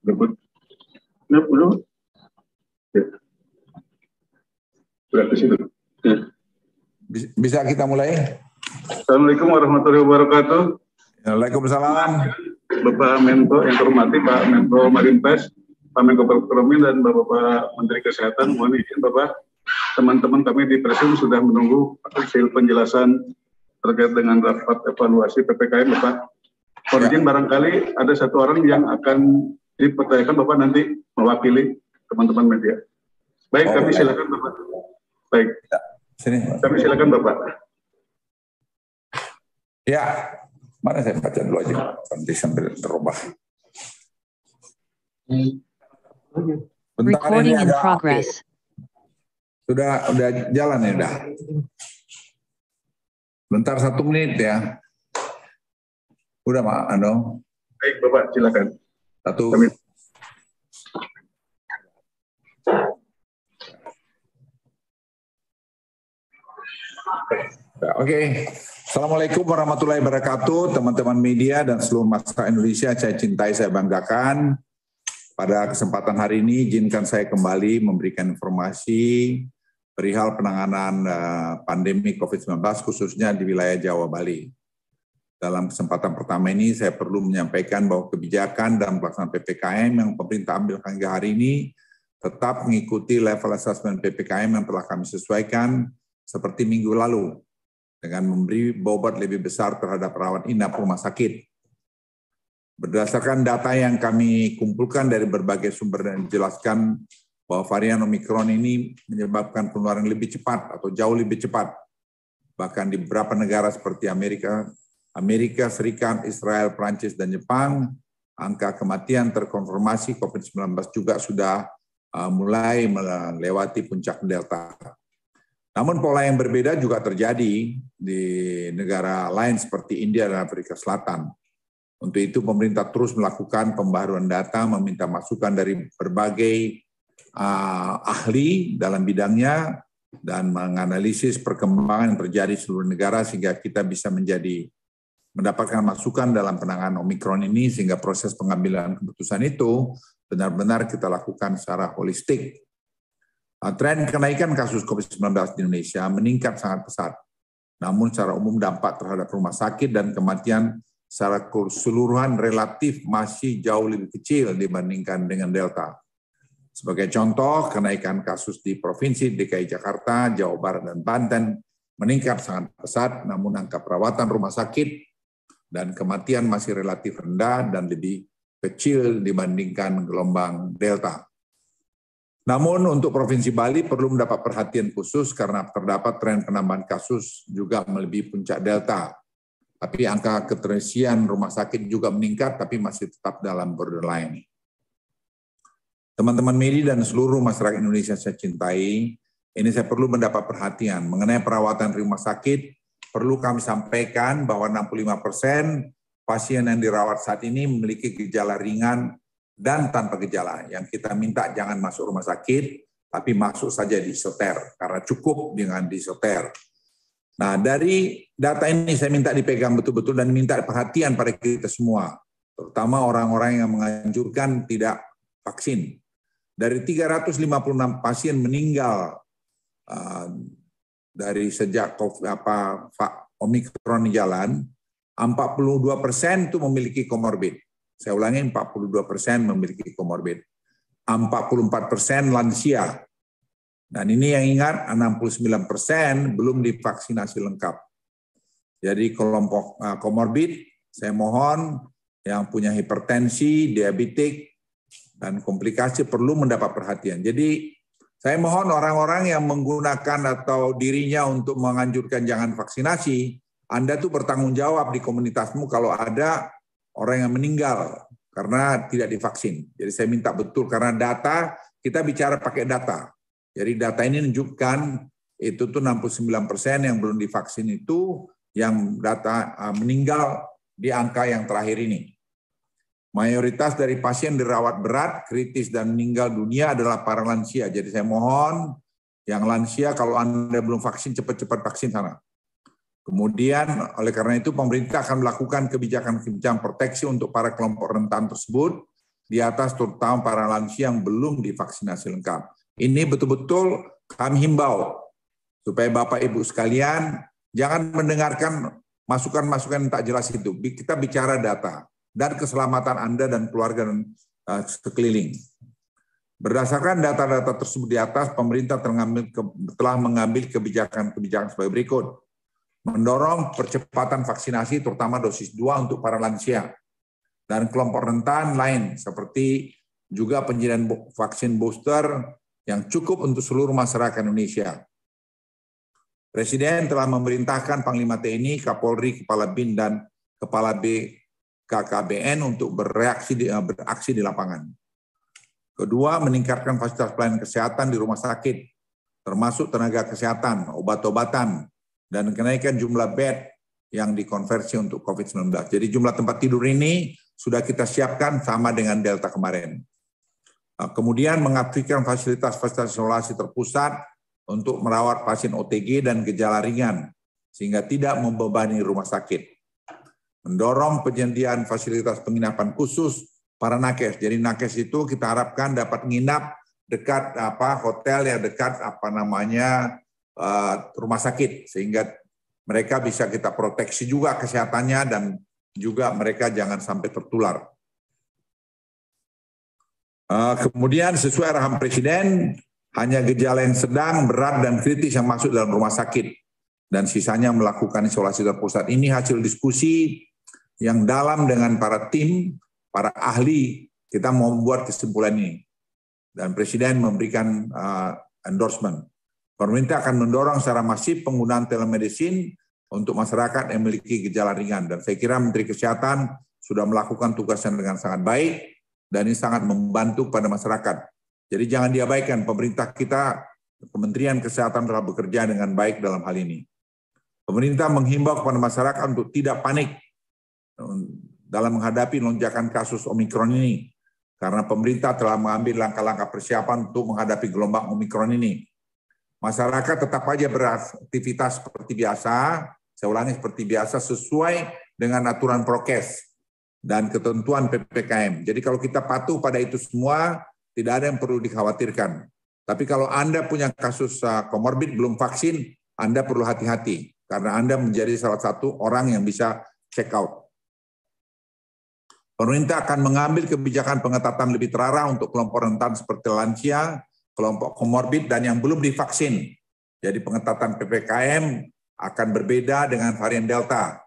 Betul. Ya, belum. Ya. Sudah ke situ. Ya. Bisa kita mulai? Assalamualaikum warahmatullahi wabarakatuh. Waalaikumsalam. Bapak Menko yang terhormati, Pak Menko Marinvest, Pak Menko Perekonomian, dan Bapak Menteri Kesehatan. Mohon izin Bapak, teman-teman kami di Presidium sudah menunggu hasil penjelasan terkait dengan rapat evaluasi PPKM Bapak. Mohon izin barangkali ada satu orang yang akan dipertanyakan Bapak nanti mewakili teman-teman media. Baik, kami silakan Bapak. Baik, sini. Kami silakan Bapak. Ya, mana saya baca dulu aja, nanti sambil terubah. Recording in progress. Sudah jalan ya, udah. Bentar 1 menit ya. Udah Pak Ando. Baik Bapak, silakan. Satu. Oke. Assalamualaikum warahmatullahi wabarakatuh, teman-teman media dan seluruh masyarakat Indonesia. Saya cintai, saya banggakan. Pada kesempatan hari ini, izinkan saya kembali memberikan informasi perihal penanganan pandemi COVID-19 khususnya di wilayah Jawa Bali. Dalam kesempatan pertama ini saya perlu menyampaikan bahwa kebijakan dan pelaksanaan PPKM yang pemerintah ambil hingga hari ini tetap mengikuti level asesmen PPKM yang telah kami sesuaikan seperti minggu lalu dengan memberi bobot lebih besar terhadap rawat inap rumah sakit. Berdasarkan data yang kami kumpulkan dari berbagai sumber dan dijelaskan bahwa varian Omikron ini menyebabkan penularan lebih cepat atau jauh lebih cepat. Bahkan di beberapa negara seperti Amerika Serikat, Israel, Prancis, dan Jepang, angka kematian terkonfirmasi COVID-19 juga sudah mulai melewati puncak Delta. Namun pola yang berbeda juga terjadi di negara lain seperti India dan Afrika Selatan. Untuk itu pemerintah terus melakukan pembaharuan data, meminta masukan dari berbagai ahli dalam bidangnya dan menganalisis perkembangan yang terjadi di seluruh negara sehingga kita bisa mendapatkan masukan dalam penanganan Omikron ini sehingga proses pengambilan keputusan itu benar-benar kita lakukan secara holistik. Tren kenaikan kasus COVID-19 di Indonesia meningkat sangat pesat. Namun secara umum dampak terhadap rumah sakit dan kematian secara keseluruhan relatif masih jauh lebih kecil dibandingkan dengan Delta. Sebagai contoh, kenaikan kasus di Provinsi DKI Jakarta, Jawa Barat, dan Banten meningkat sangat pesat, namun angka perawatan rumah sakit dan kematian masih relatif rendah dan lebih kecil dibandingkan gelombang Delta. Namun untuk Provinsi Bali perlu mendapat perhatian khusus karena terdapat tren penambahan kasus juga melebihi puncak Delta. Tapi angka keterisian rumah sakit juga meningkat tapi masih tetap dalam borderline. Teman-teman media dan seluruh masyarakat Indonesia saya cintai, ini saya perlu mendapat perhatian mengenai perawatan rumah sakit. Perlu kami sampaikan bahwa 65% pasien yang dirawat saat ini memiliki gejala ringan dan tanpa gejala. Yang kita minta jangan masuk rumah sakit, tapi masuk saja di isoter, karena cukup dengan di isoter. Nah, dari data ini saya minta dipegang betul-betul dan minta perhatian pada kita semua, terutama orang-orang yang menganjurkan tidak vaksin. Dari 356 pasien meninggal dari sejak Omikron jalan, 42% itu memiliki komorbid. Saya ulangi, 42% memiliki komorbid. 44% lansia. Dan ini yang ingat, 69% belum divaksinasi lengkap. Jadi kelompok komorbid, saya mohon yang punya hipertensi, diabetik, dan komplikasi perlu mendapat perhatian. Jadi saya mohon orang-orang yang menggunakan atau dirinya untuk menganjurkan jangan vaksinasi, Anda tuh bertanggung jawab di komunitasmu kalau ada orang yang meninggal karena tidak divaksin. Jadi saya minta betul karena data, kita bicara pakai data. Jadi data ini menunjukkan itu tuh 69% yang belum divaksin itu yang data meninggal di angka yang terakhir ini. Mayoritas dari pasien dirawat berat, kritis, dan meninggal dunia adalah para lansia. Jadi saya mohon yang lansia kalau Anda belum vaksin, cepat-cepat vaksin sana. Kemudian oleh karena itu pemerintah akan melakukan kebijakan proteksi untuk para kelompok rentan tersebut di atas, terutama para lansia yang belum divaksinasi lengkap. Ini betul-betul kami himbau supaya Bapak Ibu sekalian jangan mendengarkan masukan-masukan yang tak jelas itu. Kita bicara data dan keselamatan Anda dan keluarga dan sekeliling. Berdasarkan data-data tersebut di atas, pemerintah telah mengambil kebijakan-kebijakan sebagai berikut. Mendorong percepatan vaksinasi terutama dosis 2 untuk para lansia dan kelompok rentan lain seperti juga penyediaan vaksin booster yang cukup untuk seluruh masyarakat Indonesia. Presiden telah memerintahkan Panglima TNI, Kapolri, Kepala BIN, dan Kepala BKKBN untuk beraksi di lapangan. Kedua, meningkatkan fasilitas pelayanan kesehatan di rumah sakit, termasuk tenaga kesehatan, obat-obatan, dan kenaikan jumlah bed yang dikonversi untuk COVID-19. Jadi jumlah tempat tidur ini sudah kita siapkan sama dengan Delta kemarin. Kemudian mengaktifkan fasilitas-fasilitas isolasi terpusat untuk merawat pasien OTG dan gejala ringan, sehingga tidak membebani rumah sakit. Mendorong penyediaan fasilitas penginapan khusus para nakes. Jadi nakes itu kita harapkan dapat nginap dekat hotel yang dekat rumah sakit, sehingga mereka bisa kita proteksi juga kesehatannya dan juga mereka jangan sampai tertular. Kemudian sesuai arahan Presiden, hanya gejala yang sedang, berat, dan kritis yang masuk dalam rumah sakit dan sisanya melakukan isolasi terpusat. Ini hasil diskusi yang dalam dengan para tim, para ahli, kita mau membuat kesimpulan ini. Dan Presiden memberikan endorsement. Pemerintah akan mendorong secara masif penggunaan telemedicine untuk masyarakat yang memiliki gejala ringan. Dan saya kira Menteri Kesehatan sudah melakukan tugasnya dengan sangat baik dan ini sangat membantu pada masyarakat. Jadi jangan diabaikan, pemerintah kita, Kementerian Kesehatan telah bekerja dengan baik dalam hal ini. Pemerintah menghimbau kepada masyarakat untuk tidak panik dalam menghadapi lonjakan kasus Omikron ini, karena pemerintah telah mengambil langkah-langkah persiapan untuk menghadapi gelombang Omikron ini. Masyarakat tetap aja beraktivitas seperti biasa, saya ulangi seperti biasa, sesuai dengan aturan prokes dan ketentuan PPKM. Jadi kalau kita patuh pada itu semua, tidak ada yang perlu dikhawatirkan. Tapi kalau Anda punya kasus komorbid belum vaksin, Anda perlu hati-hati, karena Anda menjadi salah satu orang yang bisa check out. Pemerintah akan mengambil kebijakan pengetatan lebih terarah untuk kelompok rentan seperti lansia, kelompok komorbid, dan yang belum divaksin. Jadi pengetatan PPKM akan berbeda dengan varian Delta.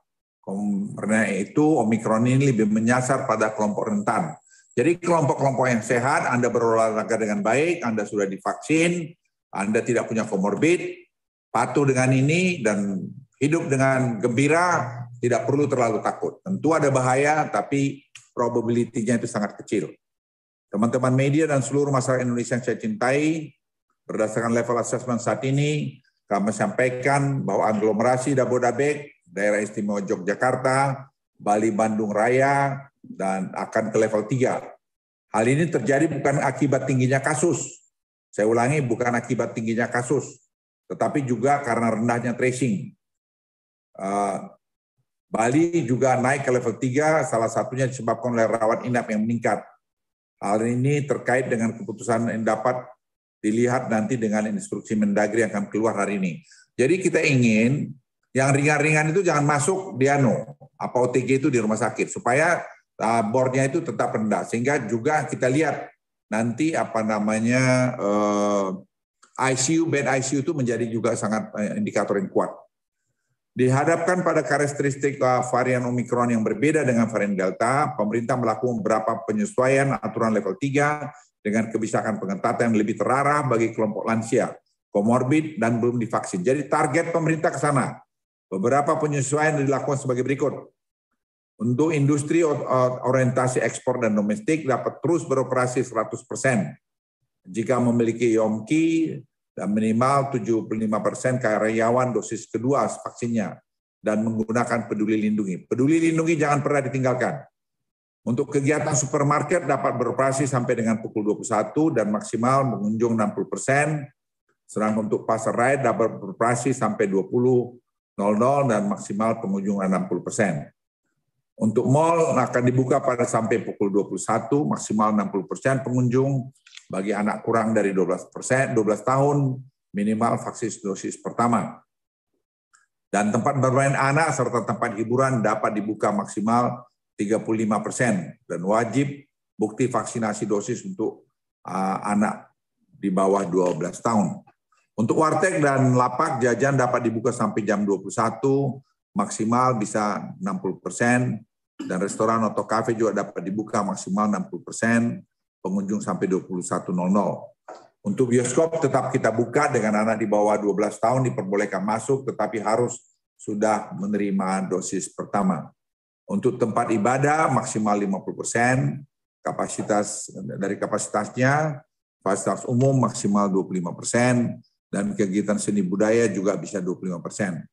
Karena itu Omikron ini lebih menyasar pada kelompok rentan. Jadi kelompok-kelompok yang sehat, Anda berolahraga dengan baik, Anda sudah divaksin, Anda tidak punya komorbid, patuh dengan ini, dan hidup dengan gembira, tidak perlu terlalu takut. Tentu ada bahaya, tapi probability-nya itu sangat kecil. Teman-teman media dan seluruh masyarakat Indonesia yang saya cintai, berdasarkan level assessment saat ini, kami sampaikan bahwa aglomerasi Jabodetabek, daerah istimewa Yogyakarta, Bali, Bandung Raya, dan akan ke level 3. Hal ini terjadi bukan akibat tingginya kasus. Saya ulangi, bukan akibat tingginya kasus, tetapi juga karena rendahnya tracing. Bali juga naik ke level 3, salah satunya disebabkan oleh rawat inap yang meningkat. Hal ini terkait dengan keputusan yang dapat dilihat nanti dengan instruksi Mendagri yang akan keluar hari ini. Jadi kita ingin yang ringan-ringan itu jangan masuk di OTG itu di rumah sakit, supaya bornya itu tetap rendah. Sehingga juga kita lihat nanti ICU, bed ICU itu menjadi juga sangat indikator yang kuat. Dihadapkan pada karakteristik varian Omikron yang berbeda dengan varian Delta, pemerintah melakukan beberapa penyesuaian aturan level 3 dengan kebijakan pengetatan yang lebih terarah bagi kelompok lansia, komorbid, dan belum divaksin. Jadi target pemerintah ke sana. Beberapa penyesuaian dilakukan sebagai berikut. Untuk industri orientasi ekspor dan domestik dapat terus beroperasi 100%. Jika memiliki IOMKI, dan minimal 75% karyawan dosis kedua vaksinnya, dan menggunakan Peduli Lindungi. Peduli Lindungi jangan pernah ditinggalkan. Untuk kegiatan supermarket dapat beroperasi sampai dengan pukul 21 dan maksimal pengunjung 60%, sedangkan untuk pasar raya dapat beroperasi sampai 20.00 dan maksimal pengunjung 60%. Untuk mal akan dibuka pada sampai pukul 21, maksimal 60% pengunjung. Bagi anak kurang dari 12 tahun, minimal vaksin dosis pertama. Dan tempat bermain anak serta tempat hiburan dapat dibuka maksimal 35% dan wajib bukti vaksinasi dosis untuk anak di bawah 12 tahun. Untuk warteg dan lapak jajan dapat dibuka sampai jam 21, maksimal bisa 60%, dan restoran atau kafe juga dapat dibuka maksimal 60%, pengunjung sampai 21.00. Untuk bioskop tetap kita buka dengan anak di bawah 12 tahun diperbolehkan masuk, tetapi harus sudah menerima dosis pertama. Untuk tempat ibadah maksimal 50%, kapasitasnya, fasilitas umum maksimal 25%, dan kegiatan seni budaya juga bisa 25%.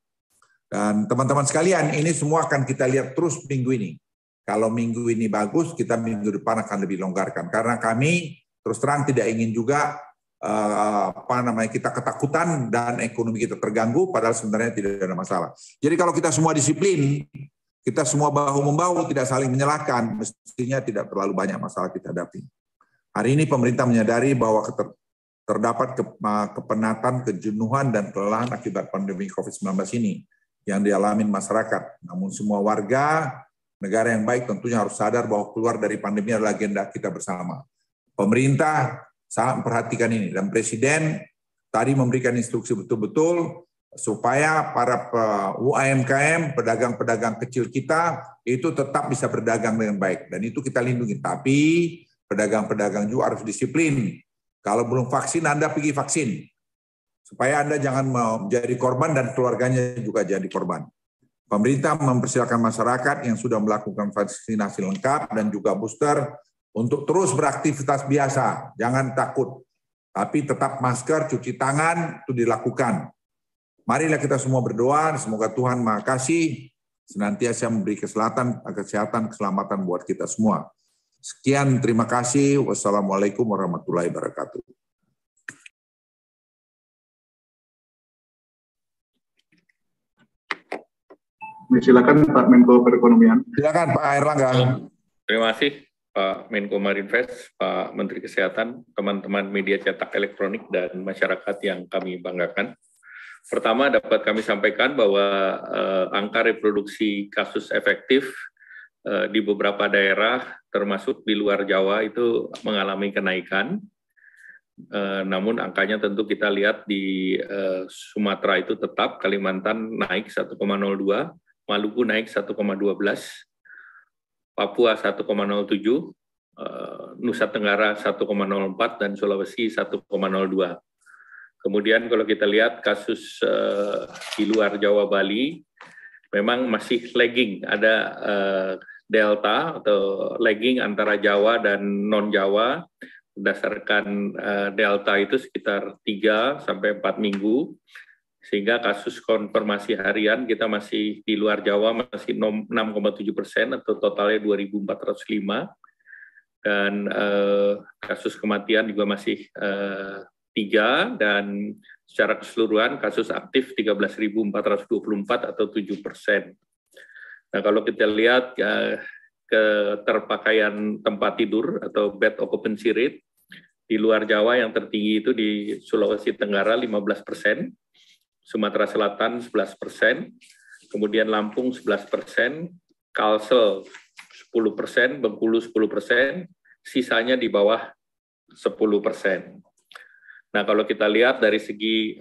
Dan teman-teman sekalian, ini semua akan kita lihat terus minggu ini. Kalau minggu ini bagus, kita minggu depan akan lebih longgarkan. Karena kami terus terang tidak ingin juga kita ketakutan dan ekonomi kita terganggu, padahal sebenarnya tidak ada masalah. Jadi kalau kita semua disiplin, kita semua bahu-membahu, tidak saling menyalahkan, mestinya tidak terlalu banyak masalah kita hadapi. Hari ini pemerintah menyadari bahwa terdapat kepenatan, kejenuhan, dan kelelahan akibat pandemi COVID-19 ini yang dialami masyarakat. Namun semua warga negara yang baik tentunya harus sadar bahwa keluar dari pandemi adalah agenda kita bersama. Pemerintah sangat memperhatikan ini, dan Presiden tadi memberikan instruksi betul-betul supaya para UMKM, pedagang-pedagang kecil kita itu tetap bisa berdagang dengan baik, dan itu kita lindungi. Tapi pedagang-pedagang juga harus disiplin. Kalau belum vaksin, Anda pergi vaksin. Supaya Anda jangan menjadi korban dan keluarganya juga jadi korban. Pemerintah mempersilakan masyarakat yang sudah melakukan vaksinasi lengkap dan juga booster untuk terus beraktivitas biasa. Jangan takut. Tapi tetap masker, cuci tangan, itu dilakukan. Marilah kita semua berdoa, semoga Tuhan Maha Kasih senantiasa memberi kesehatan, keselamatan buat kita semua. Sekian, terima kasih. Wassalamualaikum warahmatullahi wabarakatuh. Silakan Pak Menko Perekonomian. Silakan Pak Airlangga. Terima kasih Pak Menko Marinvest, Pak Menteri Kesehatan, teman-teman media cetak elektronik, dan masyarakat yang kami banggakan. Pertama, dapat kami sampaikan bahwa angka reproduksi kasus efektif di beberapa daerah, termasuk di luar Jawa, itu mengalami kenaikan. Namun angkanya tentu kita lihat di Sumatera itu tetap, Kalimantan naik 1,02, Maluku naik 1,12, Papua 1,07, Nusa Tenggara 1,04, dan Sulawesi 1,02. Kemudian kalau kita lihat kasus di luar Jawa, Bali, memang masih lagging, ada delta atau lagging antara Jawa dan non-Jawa. Berdasarkan delta itu sekitar 3 sampai 4 minggu, sehingga kasus konfirmasi harian kita masih di luar Jawa masih 6,7% atau totalnya 2.405, dan kasus kematian juga masih 3, dan secara keseluruhan kasus aktif 13.424 atau 7%. Nah, kalau kita lihat keterpakaian tempat tidur atau bed occupancy rate di luar Jawa yang tertinggi itu di Sulawesi Tenggara 15%, Sumatera Selatan 11%, kemudian Lampung 11%, Kalsel 10%, Bengkulu 10%, sisanya di bawah 10%. Nah, kalau kita lihat dari segi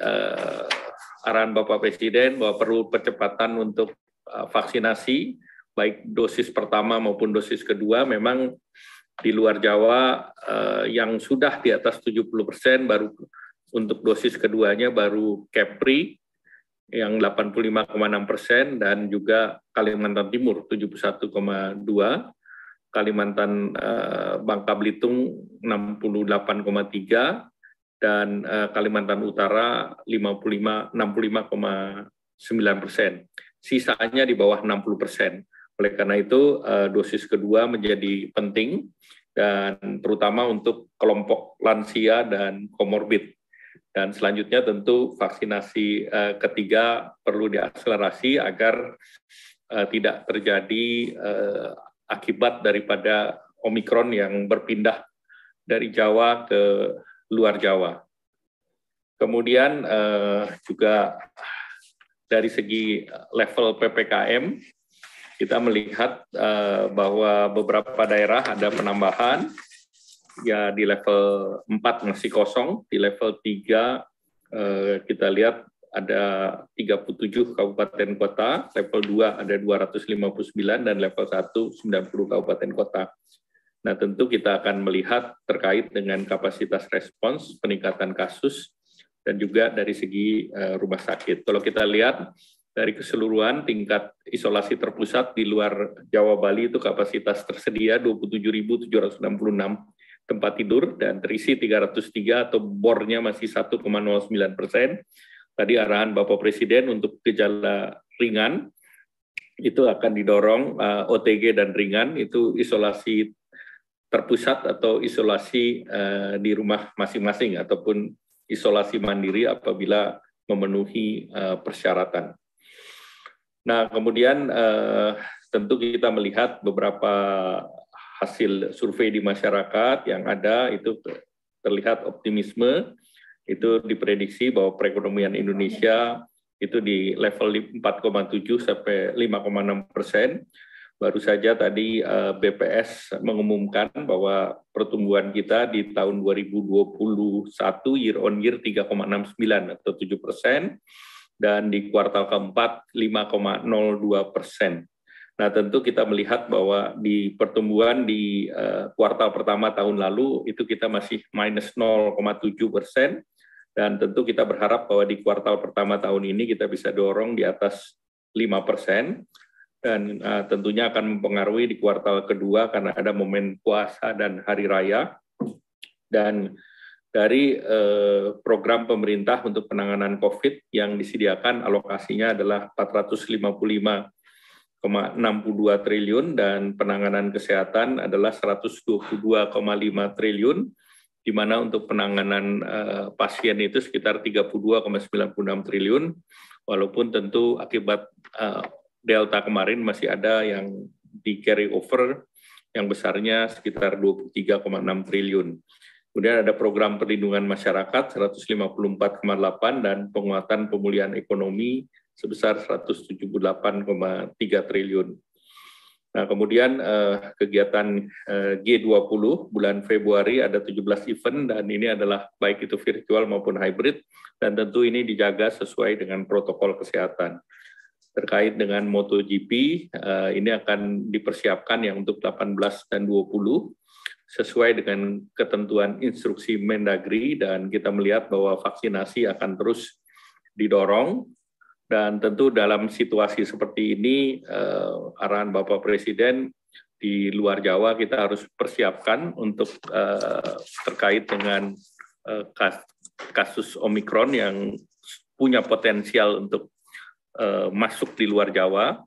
arahan Bapak Presiden bahwa perlu percepatan untuk vaksinasi, baik dosis pertama maupun dosis kedua, memang di luar Jawa yang sudah di atas 70% baru untuk dosis keduanya baru Kepri yang 85,6%, dan juga Kalimantan Timur 71,2%, Kalimantan Bangka Belitung 68,3%, dan Kalimantan Utara 65,9%. Sisanya di bawah 60%. Oleh karena itu dosis kedua menjadi penting, dan terutama untuk kelompok lansia dan komorbid. Dan selanjutnya tentu vaksinasi ketiga perlu diakselerasi agar tidak terjadi akibat daripada Omikron yang berpindah dari Jawa ke luar Jawa. Kemudian juga dari segi level PPKM, kita melihat bahwa beberapa daerah ada penambahan, ya di level 4 masih kosong, di level 3 kita lihat ada 37 kabupaten kota, level 2 ada 259, dan level 1 90 kabupaten kota. Nah, tentu kita akan melihat terkait dengan kapasitas respons, peningkatan kasus, dan juga dari segi rumah sakit. Kalau kita lihat dari keseluruhan tingkat isolasi terpusat di luar Jawa Bali itu kapasitas tersedia 27.766 tempat tidur dan terisi 303 atau bornya masih 1,09%. Tadi arahan Bapak Presiden untuk gejala ringan itu akan didorong OTG dan ringan itu isolasi terpusat atau isolasi di rumah masing-masing ataupun isolasi mandiri apabila memenuhi persyaratan. Nah, kemudian tentu kita melihat beberapa hasil survei di masyarakat yang ada itu terlihat optimisme, itu diprediksi bahwa perekonomian Indonesia itu di level 4,7 sampai 5,6%. Baru saja tadi BPS mengumumkan bahwa pertumbuhan kita di tahun 2021 year on year 3,69 atau 7%. Dan di kuartal keempat 5,02%. Nah, tentu kita melihat bahwa di pertumbuhan di kuartal pertama tahun lalu itu kita masih minus 0,7%, dan tentu kita berharap bahwa di kuartal pertama tahun ini kita bisa dorong di atas 5%, dan tentunya akan mempengaruhi di kuartal kedua karena ada momen puasa dan hari raya. Dan dari program pemerintah untuk penanganan COVID yang disediakan alokasinya adalah 455,62 triliun dan penanganan kesehatan adalah 122,5 triliun, di mana untuk penanganan pasien itu sekitar 32,96 triliun, walaupun tentu akibat Delta kemarin masih ada yang di carry over yang besarnya sekitar 23,6 triliun. Kemudian ada program perlindungan masyarakat 154,8 dan penguatan pemulihan ekonomi sebesar 178,3 triliun. Nah, kemudian kegiatan G20 bulan Februari ada 17 event dan ini adalah baik itu virtual maupun hybrid, dan tentu ini dijaga sesuai dengan protokol kesehatan. Terkait dengan MotoGP, ini akan dipersiapkan yang untuk 18 dan 20 sesuai dengan ketentuan instruksi Mendagri, dan kita melihat bahwa vaksinasi akan terus didorong. Dan tentu dalam situasi seperti ini, arahan Bapak Presiden di luar Jawa kita harus persiapkan untuk terkait dengan kasus Omikron yang punya potensial untuk masuk di luar Jawa,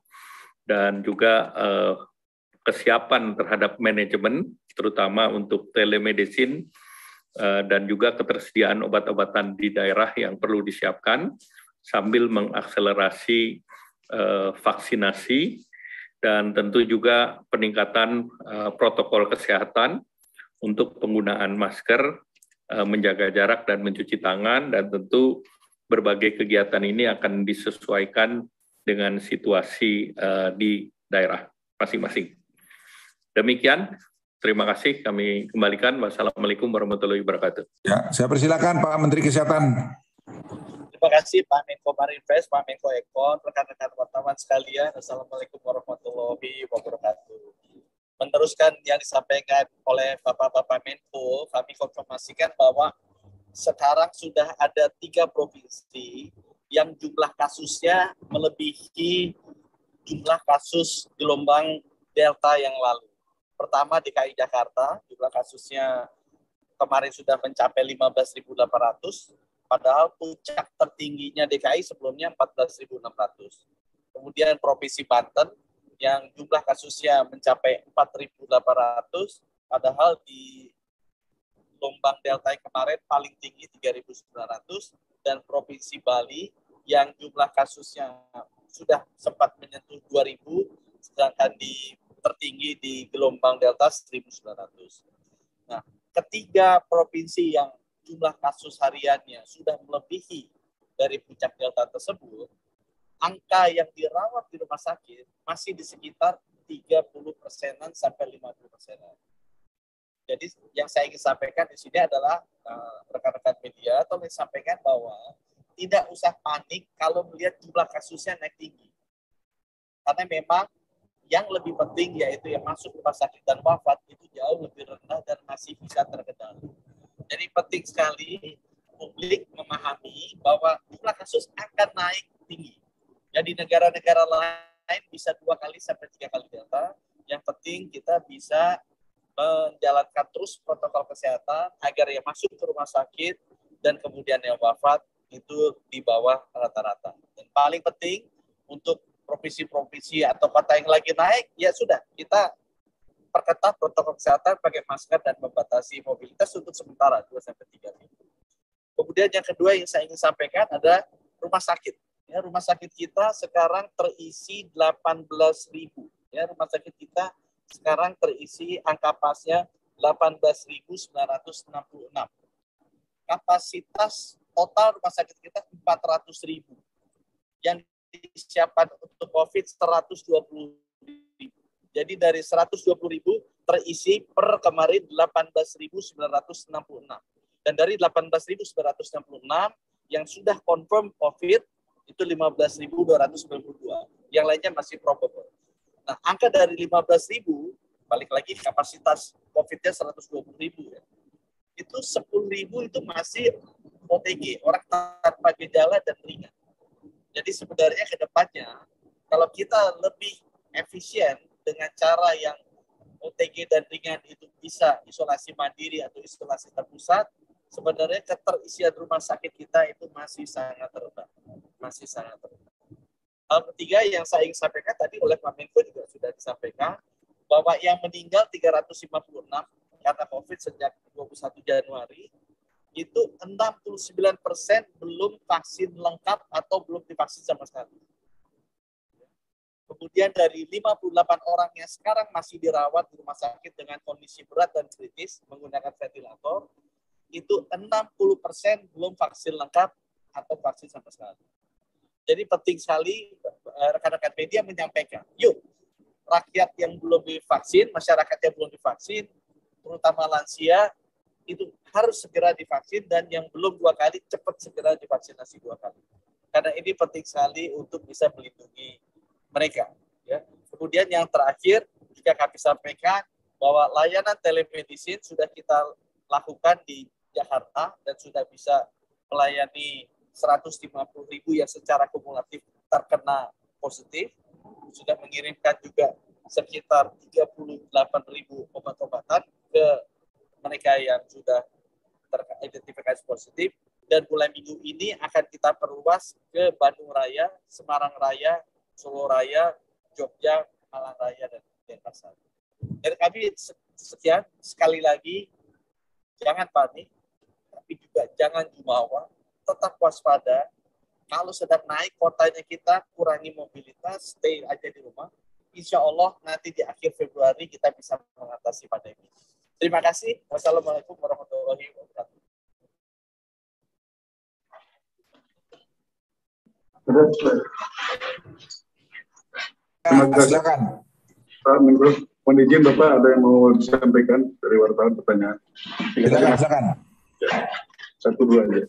dan juga kesiapan terhadap manajemen, terutama untuk telemedicine, dan juga ketersediaan obat-obatan di daerah yang perlu disiapkan, sambil mengakselerasi vaksinasi, dan tentu juga peningkatan protokol kesehatan untuk penggunaan masker, menjaga jarak dan mencuci tangan, dan tentu berbagai kegiatan ini akan disesuaikan dengan situasi di daerah masing-masing. Demikian, terima kasih, kami kembalikan. Wassalamualaikum warahmatullahi wabarakatuh. Ya, saya persilakan Pak Menteri Kesehatan. Terima kasih Pak Menko Marinvest, Pak Menko Ekon, rekan-rekan wartawan sekalian. Assalamualaikum warahmatullahi wabarakatuh. Meneruskan yang disampaikan oleh Bapak-Bapak Menko, kami konfirmasikan bahwa sekarang sudah ada 3 provinsi yang jumlah kasusnya melebihi jumlah kasus gelombang Delta yang lalu. Pertama DKI Jakarta, jumlah kasusnya kemarin sudah mencapai 15.800, padahal puncak tertingginya DKI sebelumnya 14.600. Kemudian Provinsi Banten yang jumlah kasusnya mencapai 4.800, padahal di gelombang Delta yang kemarin paling tinggi 3.900, dan Provinsi Bali yang jumlah kasusnya sudah sempat menyentuh 2.000, sedangkan tertinggi di gelombang Delta 1.900. Nah, ketiga provinsi yang jumlah kasus hariannya sudah melebihi dari puncak Delta tersebut, angka yang dirawat di rumah sakit masih di sekitar 30%-an sampai 50%-an. Jadi yang saya ingin sampaikan di sini adalah rekan-rekan media tolong sampaikan bahwa tidak usah panik kalau melihat jumlah kasusnya naik tinggi. Karena memang yang lebih penting yaitu yang masuk rumah sakit dan wafat itu jauh lebih rendah dan masih bisa terkendali. Jadi penting sekali publik memahami bahwa jumlah kasus akan naik tinggi. Jadi negara-negara lain bisa 2 kali sampai 3 kali Delta. Yang penting kita bisa menjalankan terus protokol kesehatan agar yang masuk ke rumah sakit dan kemudian yang wafat itu di bawah rata-rata. Dan paling penting untuk provinsi-provinsi atau kota yang lagi naik, ya sudah kita perketat protokol kesehatan, pakai masker dan membatasi mobilitas untuk sementara 2-3 minggu. Kemudian yang kedua yang saya ingin sampaikan ada rumah sakit. Ya, rumah sakit kita sekarang terisi 18.000. Ya, rumah sakit kita sekarang terisi angka pasnya 18.966. Kapasitas total rumah sakit kita 400.000. Yang disiapkan untuk COVID 120.000. Jadi dari 120.000 terisi per kemarin 18.966. Dan dari 18.966 yang sudah confirm COVID itu 15.292. Yang lainnya masih probable. Nah, angka dari 15.000, balik lagi kapasitas COVID-nya 120.000 ya. Itu 10.000 itu masih OTG, orang tanpa gejala dan ringan. Jadi sebenarnya ke depannya, kalau kita lebih efisien dengan cara yang OTG dan ringan itu bisa isolasi mandiri atau isolasi terpusat, sebenarnya keterisian rumah sakit kita itu masih sangat rendah. Masih sangat rendah. Hal ketiga yang saya ingin sampaikan tadi oleh Pak Menko juga sudah disampaikan, bahwa yang meninggal 356 karena COVID sejak 21 Januari, itu 69% belum vaksin lengkap atau belum divaksin sama sekali. Kemudian dari 58 orang yang sekarang masih dirawat di rumah sakit dengan kondisi berat dan kritis menggunakan ventilator, itu 60% belum vaksin lengkap atau vaksin sama sekali. Jadi penting sekali rekan-rekan media menyampaikan, yuk rakyat yang belum divaksin, masyarakat yang belum divaksin, terutama lansia, itu harus segera divaksin dan yang belum 2 kali cepat segera divaksinasi 2 kali. Karena ini penting sekali untuk bisa melindungi mereka. Ya. Kemudian yang terakhir, juga kami sampaikan bahwa layanan telemedicine sudah kita lakukan di Jakarta dan sudah bisa melayani 150.000 yang secara kumulatif terkena positif, sudah mengirimkan juga sekitar 38.000 obat-obatan ke mereka yang sudah teridentifikasi positif, dan mulai minggu ini akan kita perluas ke Bandung Raya, Semarang Raya, Solo Raya, Jogja, Malang Raya, dan Denpasar. Dari kami sekian, sekali lagi jangan panik, tapi juga jangan jumawa, tetap waspada. Kalau sedang naik kotanya kita, kurangi mobilitas, stay aja di rumah. Insya Allah nanti di akhir Februari kita bisa mengatasi pandemi. Terima kasih. Wassalamualaikum warahmatullahi wabarakatuh. Terima kasih. Silakan. Pak Menko, mohon izin Bapak ada yang mau disampaikan dari wartawan pertanyaan. Silakan. Ya, 1-2 aja.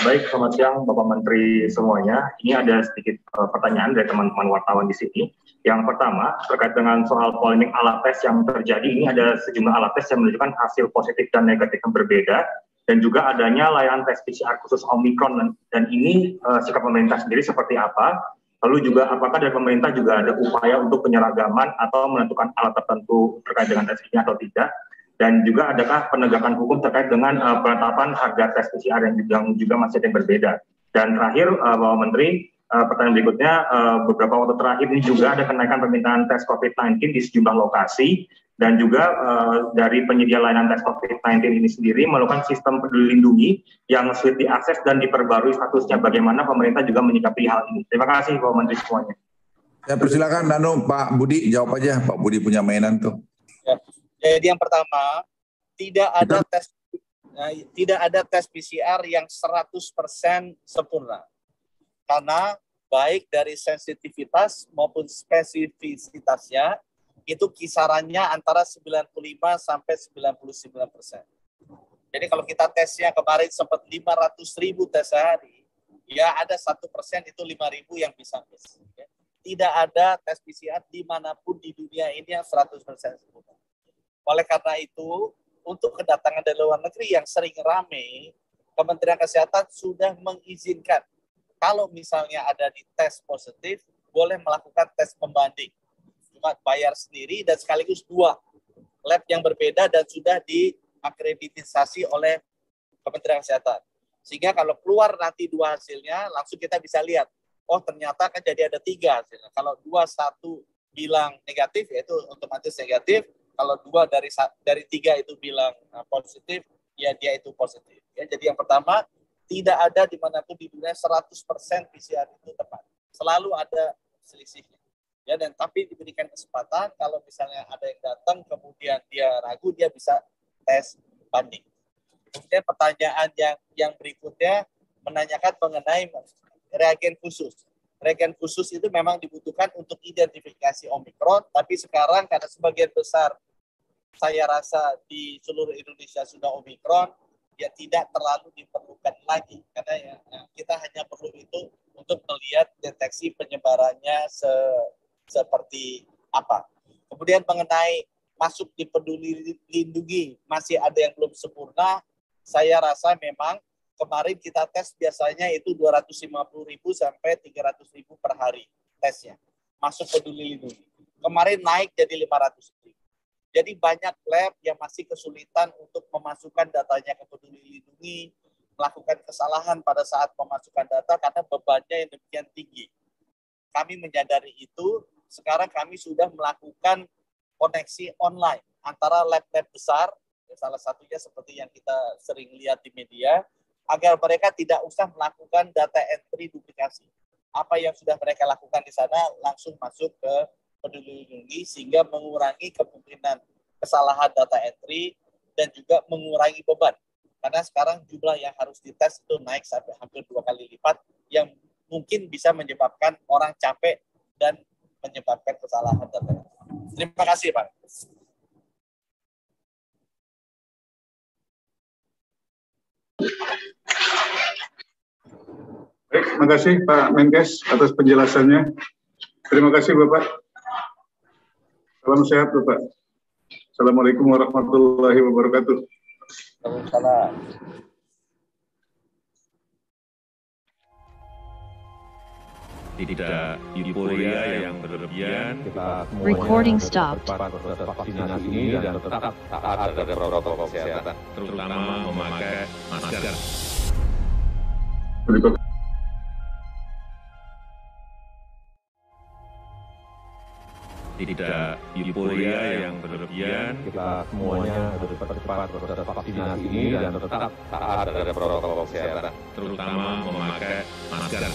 Baik, selamat siang Bapak Menteri semuanya. Ini ada sedikit pertanyaan dari teman-teman wartawan di sini. Yang pertama, terkait dengan soal polemik alat tes yang terjadi, ini ada sejumlah alat tes yang menunjukkan hasil positif dan negatif yang berbeda, dan juga adanya layanan tes PCR khusus Omicron, dan ini sikap pemerintah sendiri seperti apa? Lalu juga apakah dari pemerintah juga ada upaya untuk penyeragaman atau menentukan alat tertentu terkait dengan tes ini atau tidak? Dan juga adakah penegakan hukum terkait dengan penetapan harga tes PCR yang juga masih ada yang berbeda? Dan terakhir, Bapak Menteri, pertanyaan berikutnya, beberapa waktu terakhir ini juga ada kenaikan permintaan tes COVID-19 di sejumlah lokasi, Dan juga dari penyedia layanan tes COVID-19 ini sendiri melakukan sistem peduli lindungi yang sulit diakses dan diperbarui statusnya. Bagaimana pemerintah juga menyikapi hal ini. Terima kasih Pak Menteri semuanya. Ya, persilakan Pak Budi jawab aja. Pak Budi punya mainan tuh. Ya. Jadi yang pertama, tidak ada tes PCR yang 100% sempurna. Karena baik dari sensitivitas maupun spesifisitasnya itu kisarannya antara 95 sampai 99%. Jadi kalau kita tesnya kemarin sempat 500.000 tes sehari, ya ada 1% itu 5.000 yang bisa miss. Ya. Tidak ada tes PCR dimanapun di dunia ini yang 100% sempurna. Oleh karena itu, untuk kedatangan dari luar negeri yang sering ramai, Kementerian Kesehatan sudah mengizinkan kalau misalnya ada di tes positif, boleh melakukan tes pembanding. Cuma bayar sendiri dan sekaligus 2 lab yang berbeda dan sudah diakreditisasi oleh Kementerian Kesehatan. Sehingga kalau keluar nanti 2 hasilnya, langsung kita bisa lihat, oh ternyata kan jadi ada 3 hasilnya. Kalau 2, 1 bilang negatif, yaitu otomatis negatif. Kalau 2 dari 3 itu bilang positif, ya dia itu positif. Ya, jadi yang pertama, tidak ada dimanapun di dunia 100% PCR itu tepat. Selalu ada selisihnya. Ya, dan tapi diberikan kesempatan kalau misalnya ada yang datang kemudian dia ragu, dia bisa tes banding. Kemudian pertanyaan yang berikutnya menanyakan mengenai reagen khusus. Reagen khusus itu memang dibutuhkan untuk identifikasi Omikron, tapi sekarang karena sebagian besar saya rasa di seluruh Indonesia sudah Omikron, ya tidak terlalu diperlukan lagi karena ya, kita hanya perlu itu untuk melihat deteksi penyebarannya seperti apa. Kemudian mengenai masuk di peduli lindungi masih ada yang belum sempurna, saya rasa memang kemarin kita tes biasanya itu 250.000 sampai 300.000 per hari tesnya masuk peduli lindungi. Kemarin naik jadi 500.000. Jadi banyak lab yang masih kesulitan untuk memasukkan datanya ke peduli lindungi, melakukan kesalahan pada saat memasukkan data karena bebannya yang demikian tinggi. Kami menyadari itu, sekarang kami sudah melakukan koneksi online antara lab-lab besar, salah satunya seperti yang kita sering lihat di media, agar mereka tidak usah melakukan data entry duplikasi. Apa yang sudah mereka lakukan di sana langsung masuk ke peduli lindungi sehingga mengurangi kemungkinan kesalahan data entry dan juga mengurangi beban. Karena sekarang jumlah yang harus dites itu naik sampai hampir 2 kali lipat yang mungkin bisa menyebabkan orang capek dan menyebabkan kesalahan data. Terima kasih, Pak. Baik, terima kasih Pak Menkes atas penjelasannya. Terima kasih Bapak. Salam sehat Bapak. Assalamualaikum warahmatullahi wabarakatuh. Waalaikumsalam. Tidak euforia yang berlebihan. Recording stopped. Vaksinasi ini dan tetap taat terhadap protokol kesehatan, terutama memakai masker. Tidak euforia yang berlebihan. Kita semuanya harus percepat proses vaksinasi ini dan tetap taat terhadap protokol kesehatan, terutama memakai masker.